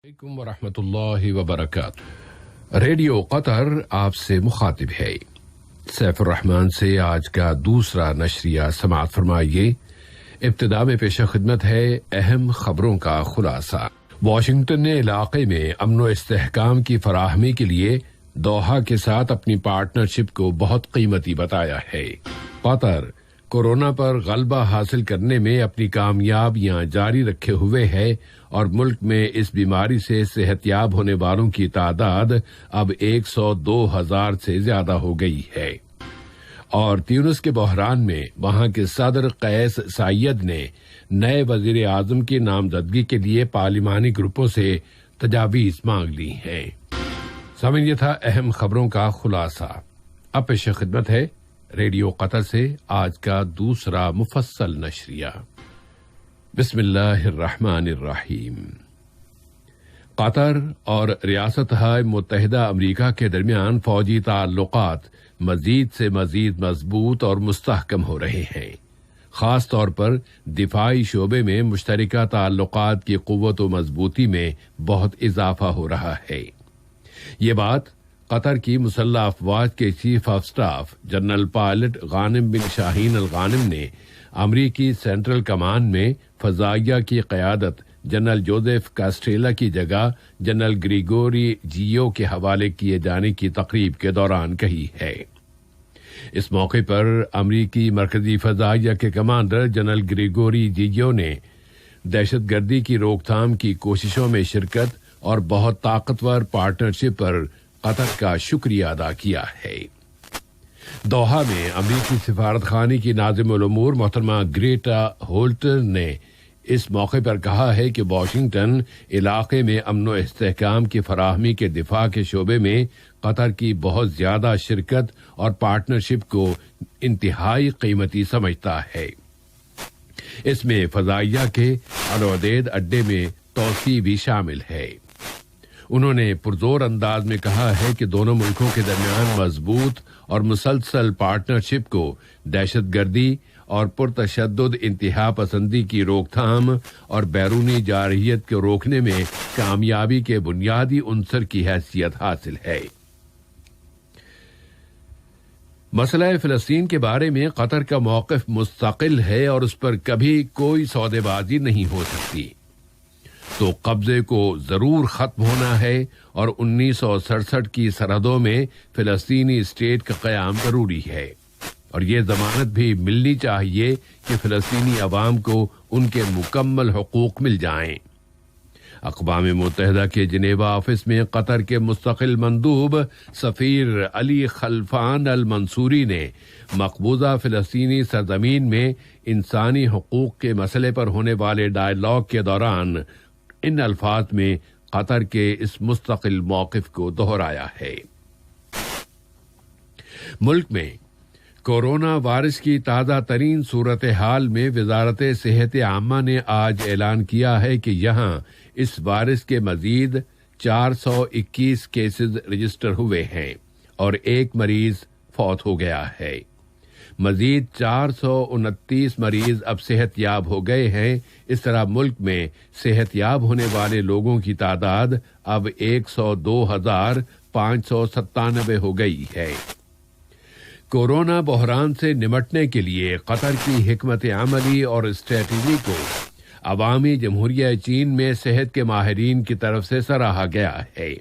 علیکم ورحمۃ اللہ وبرکاتہ۔ ریڈیو قطر آپ سے مخاطب ہے۔ سیف الرحمان سے آج کا دوسرا نشریہ سماعت فرمائیے۔ ابتدا میں پیش خدمت ہے اہم خبروں کا خلاصہ۔ واشنگٹن نے علاقے میں امن و استحکام کی فراہمی کے لیے دوحہ کے ساتھ اپنی پارٹنرشپ کو بہت قیمتی بتایا ہے۔ قطر کورونا پر غلبہ حاصل کرنے میں اپنی کامیابیاں جاری رکھے ہوئے ہے اور ملک میں اس بیماری سے صحت یاب ہونے والوں کی تعداد اب 102,000 سے زیادہ ہو گئی ہے۔ اور تیونس کے بحران میں وہاں کے صدر قیس سعید نے نئے وزیر اعظم کی نامزدگی کے لیے پارلیمانی گروپوں سے تجاویز مانگ لی ہیں۔ سامعین، یہ تھا اہم خبروں کا خلاصہ۔ اب پیش خدمت ہے ریڈیو قطر سے آج کا دوسرا مفصل نشریہ۔ بسم اللہ الرحمن الرحیم۔ قطر اور ریاستہائے متحدہ امریکہ کے درمیان فوجی تعلقات مزید سے مزید مضبوط اور مستحکم ہو رہے ہیں۔ خاص طور پر دفاعی شعبے میں مشترکہ تعلقات کی قوت و مضبوطی میں بہت اضافہ ہو رہا ہے۔ یہ بات قطر کی مسلح افواج کے chief of staff general pilot Ghanim bin Shaheen Al Ghanim نے امریکی سینٹرل کمانڈ میں فضائیہ کی قیادت جنرل جوزف کاسٹریلا کی جگہ جنرل گریگوری جیو کے حوالے کیے جانے کی تقریب کے دوران کہی ہے۔ اس موقع پر امریکی مرکزی فضائیہ کے کمانڈر جنرل گریگوری جیو نے دہشت گردی کی روک تھام کی کوششوں میں شرکت اور بہت طاقتور پارٹنرشپ پر قطر کا شکریہ ادا کیا ہے۔ دوحہ میں امریکی سفارت خانے کی ناظم الامور محترمہ گریٹا ہولٹر نے اس موقع پر کہا ہے کہ واشنگٹن علاقے میں امن و استحکام کی فراہمی کے دفاع کے شعبے میں قطر کی بہت زیادہ شرکت اور پارٹنرشپ کو انتہائی قیمتی سمجھتا ہے۔ اس میں فضائیہ کے العدید اڈے میں توسیع بھی شامل ہے۔ انہوں نے پرزور انداز میں کہا ہے کہ دونوں ملکوں کے درمیان مضبوط اور مسلسل پارٹنرشپ کو دہشت گردی اور پرتشدد انتہا پسندی کی روک تھام اور بیرونی جارحیت کو روکنے میں کامیابی کے بنیادی عنصر کی حیثیت حاصل ہے۔ مسئلہ فلسطین کے بارے میں قطر کا موقف مستقل ہے اور اس پر کبھی کوئی سودے بازی نہیں ہو سکتی۔ تو قبضے کو ضرور ختم ہونا ہے اور 1967 کی سرحدوں میں فلسطینی اسٹیٹ کا قیام ضروری ہے، اور یہ ضمانت بھی ملنی چاہیے کہ فلسطینی عوام کو ان کے مکمل حقوق مل جائیں۔ اقوام متحدہ کے جنیوا آفس میں قطر کے مستقل مندوب سفیر علی خلفان المنصوری نے مقبوضہ فلسطینی سرزمین میں انسانی حقوق کے مسئلے پر ہونے والے ڈائیلاگ کے دوران ان الفاظ میں قطر کے اس مستقل موقف کو دہرایا ہے۔ ملک میں کورونا وائرس کی تازہ ترین صورتحال میں وزارت صحت عامہ نے آج اعلان کیا ہے کہ یہاں اس وائرس کے مزید 421 کیسز رجسٹر ہوئے ہیں اور ایک مریض فوت ہو گیا ہے۔ مزید 429 مریض اب صحت یاب ہو گئے ہیں۔ اس طرح ملک میں صحت یاب ہونے والے لوگوں کی تعداد اب 102,597 ہو گئی ہے۔ کورونا بحران سے نمٹنے کے لیے قطر کی حکمت عملی اور اسٹریٹجی کو عوامی جمہوریہ چین میں صحت کے ماہرین کی طرف سے سراہا گیا ہے۔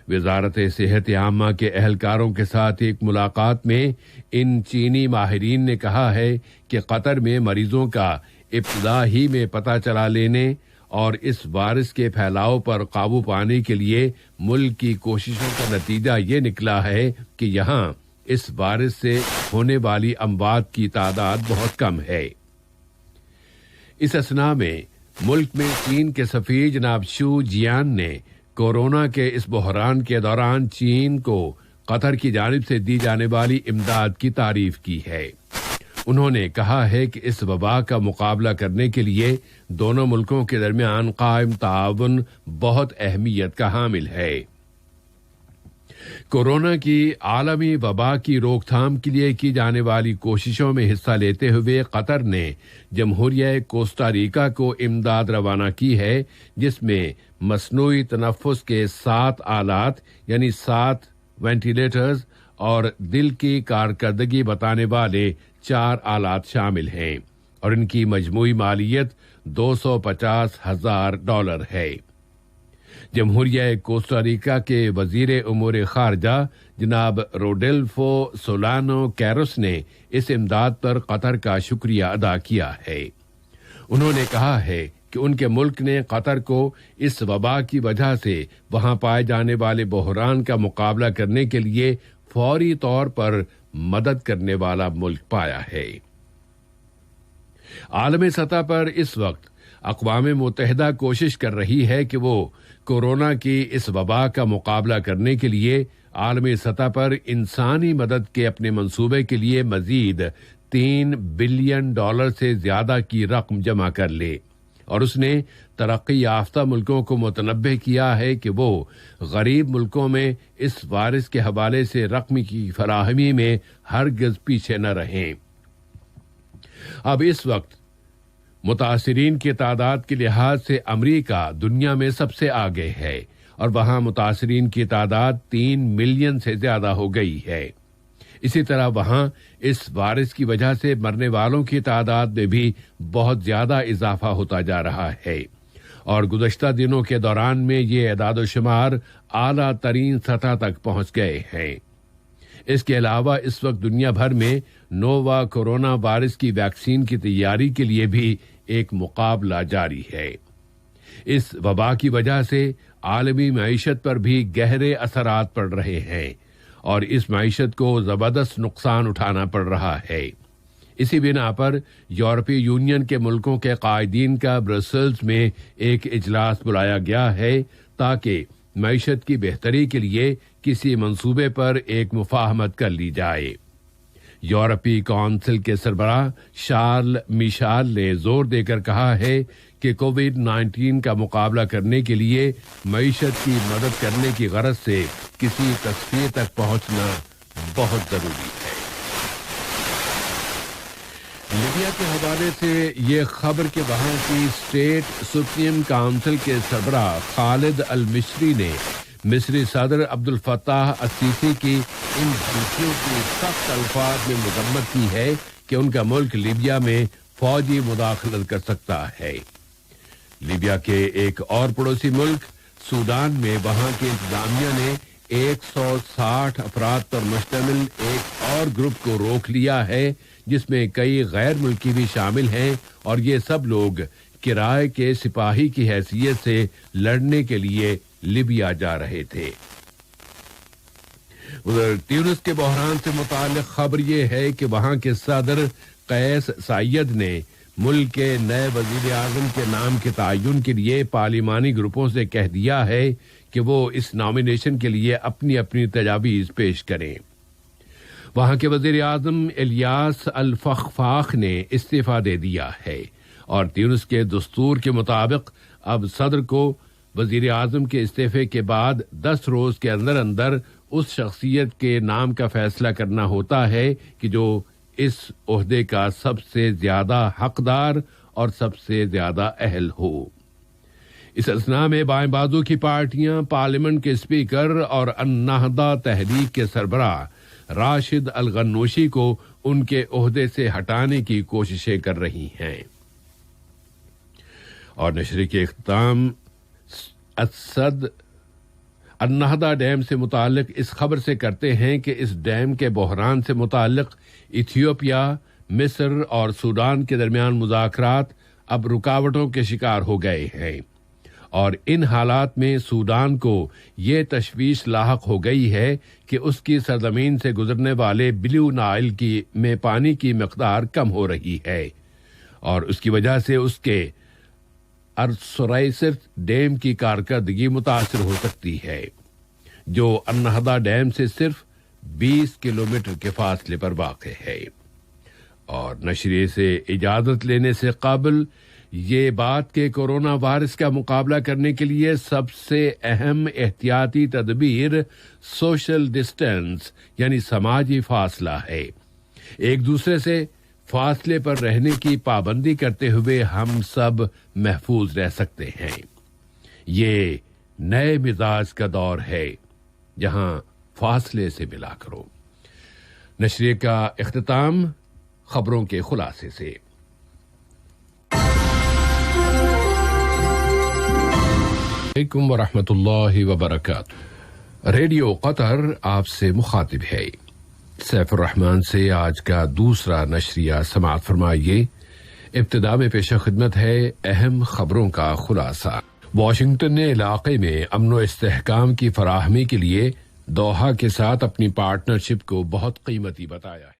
وزارت صحت عامہ کے اہلکاروں کے ساتھ ایک ملاقات میں ان چینی ماہرین نے کہا ہے کہ قطر میں مریضوں کا ابتدا ہی میں پتہ چلا لینے اور اس وائرس کے پھیلاؤ پر قابو پانے کے لیے ملک کی کوششوں کا نتیجہ یہ نکلا ہے کہ یہاں اس وائرس سے ہونے والی اموات کی تعداد بہت کم ہے۔ اس اثناء میں ملک میں چین کے سفیر جناب شو جیان نے کورونا کے اس بحران کے دوران چین کو قطر کی جانب سے دی جانے والی امداد کی تعریف کی ہے۔ انہوں نے کہا ہے کہ اس وبا کا مقابلہ کرنے کے لیے دونوں ملکوں کے درمیان قائم تعاون بہت اہمیت کا حامل ہے۔ کورونا کی عالمی وبا کی روک تھام کے لیے کی جانے والی کوششوں میں حصہ لیتے ہوئے قطر نے جمہوریہ کوسٹاریکا کو امداد روانہ کی ہے، جس میں مصنوعی تنفس کے 7 آلات یعنی 7 وینٹیلیٹرز اور دل کی کارکردگی بتانے والے 4 آلات شامل ہیں اور ان کی مجموعی مالیت $250,000 ہے۔ جمہوریہ کوسٹاریکا کے وزیر امور خارجہ جناب روڈلفو سولانو کیروس نے اس امداد پر قطر کا شکریہ ادا کیا ہے۔ انہوں نے کہا ہے کہ ان کے ملک نے قطر کو اس وبا کی وجہ سے وہاں پائے جانے والے بحران کا مقابلہ کرنے کے لیے فوری طور پر مدد کرنے والا ملک پایا ہے۔ عالمی سطح پر اس وقت اقوام متحدہ کوشش کر رہی ہے کہ وہ کورونا کی اس وبا کا مقابلہ کرنے کے لیے عالمی سطح پر انسانی مدد کے اپنے منصوبے کے لیے مزید $3 بلین سے زیادہ کی رقم جمع کر لے، اور اس نے ترقی یافتہ ملکوں کو متنبہ کیا ہے کہ وہ غریب ملکوں میں اس وائرس کے حوالے سے رقم کی فراہمی میں ہرگز پیچھے نہ رہیں۔ اب اس وقت متاثرین کی تعداد کے لحاظ سے امریکہ دنیا میں سب سے آگے ہے اور وہاں متاثرین کی تعداد 3 ملین سے زیادہ ہو گئی ہے۔ اسی طرح وہاں اس وائرس کی وجہ سے مرنے والوں کی تعداد میں بھی بہت زیادہ اضافہ ہوتا جا رہا ہے، اور گزشتہ دنوں کے دوران میں یہ اعداد و شمار اعلیٰ ترین سطح تک پہنچ گئے ہیں۔ اس کے علاوہ اس وقت دنیا بھر میں نووا کورونا وائرس کی ویکسین کی تیاری کے لیے بھی ایک مقابلہ جاری ہے۔ اس وبا کی وجہ سے عالمی معیشت پر بھی گہرے اثرات پڑ رہے ہیں اور اس معیشت کو زبردست نقصان اٹھانا پڑ رہا ہے۔ اسی بنا پر یورپی یونین کے ملکوں کے قائدین کا برسلز میں ایک اجلاس بلایا گیا ہے تاکہ معیشت کی بہتری کے لیے کسی منصوبے پر ایک مفاہمت کر لی جائے۔ یورپی کونسل کے سربراہ شارل میشال نے زور دے کر کہا ہے کہ کووڈ-19 کا مقابلہ کرنے کے لیے معیشت کی مدد کرنے کی غرض سے کسی تصفیے تک پہنچنا بہت ضروری ہے۔ لیبیا کے حوالے سے یہ خبر کہ وہاں کی اسٹیٹ سپریم کونسل کے سربراہ خالد المصری نے مصری صدر عبد الفتاح السیسی کی ان دھمکیوں کی سخت الفاظ میں مذمت کی ہے کہ ان کا ملک لیبیا میں فوجی مداخلت کر سکتا ہے۔ لیبیا کے ایک اور پڑوسی ملک سوڈان میں وہاں کی انتظامیہ نے 160 افراد پر مشتمل ایک اور گروپ کو روک لیا ہے جس میں کئی غیر ملکی بھی شامل ہیں، اور یہ سب لوگ کرائے کے سپاہی کی حیثیت سے لڑنے کے لیے لیبیا جا رہے تھے۔ ادھر تیونس کے بحران سے متعلق خبر یہ ہے کہ وہاں کے صدر قیس سعید نے ملک کے نئے وزیر اعظم کے نام کے تعین کے لیے پارلیمانی گروپوں سے کہہ دیا ہے کہ وہ اس نامینیشن کے لیے اپنی اپنی تجاویز پیش کریں۔ وہاں کے وزیر اعظم الیاس الفخفاق نے استعفیٰ دے دیا ہے، اور تیونس کے دستور کے مطابق اب صدر کو وزیر اعظم کے استعفے کے بعد 10 روز کے اندر اندر اس شخصیت کے نام کا فیصلہ کرنا ہوتا ہے کہ جو اس عہدے کا سب سے زیادہ حقدار اور سب سے زیادہ اہل ہو۔ اس اثناء میں بائیں بازو کی پارٹیاں پارلیمنٹ کے اسپیکر اور النہضہ تحریک کے سربراہ راشد الغنوشی کو ان کے عہدے سے ہٹانے کی کوششیں کر رہی ہیں۔ اور نشر کے اختتام اسد النہضہ ڈیم سے متعلق اس خبر سے کرتے ہیں کہ اس ڈیم کے بحران سے متعلق ایتھیوپیا، مصر اور سوڈان کے درمیان مذاکرات اب رکاوٹوں کے شکار ہو گئے ہیں، اور ان حالات میں سوڈان کو یہ تشویش لاحق ہو گئی ہے کہ اس کی سرزمین سے گزرنے والے بلیو نائل میں پانی کی مقدار کم ہو رہی ہے، اور اس کی وجہ سے اس کے ارسرائسر ڈیم کی کارکردگی متاثر ہو سکتی ہے، جو النہضہ ڈیم سے صرف 20 کلومیٹر کے فاصلے پر واقع ہے۔ اور نشریے سے اجازت لینے سے قبل یہ بات کہ کورونا وائرس کا مقابلہ کرنے کے لیے سب سے اہم احتیاطی تدبیر سوشل ڈسٹینس یعنی سماجی فاصلہ ہے۔ ایک دوسرے سے فاصلے پر رہنے کی پابندی کرتے ہوئے ہم سب محفوظ رہ سکتے ہیں۔ یہ نئے مزاج کا دور ہے جہاں فاصلے سے ملا کرو۔ نشریے کا اختتام خبروں کے خلاصے سے۔ علیکم ورحمۃ اللہ وبرکاتہ۔ ریڈیو قطر آپ سے مخاطب ہے۔ سیف الرحمان سے آج کا دوسرا نشریہ سماعت فرمائیے۔ ابتدا میں پیش خدمت ہے اہم خبروں کا خلاصہ۔ واشنگٹن نے علاقے میں امن و استحکام کی فراہمی کے لیے دوحہ کے ساتھ اپنی پارٹنرشپ کو بہت قیمتی بتایا ہے۔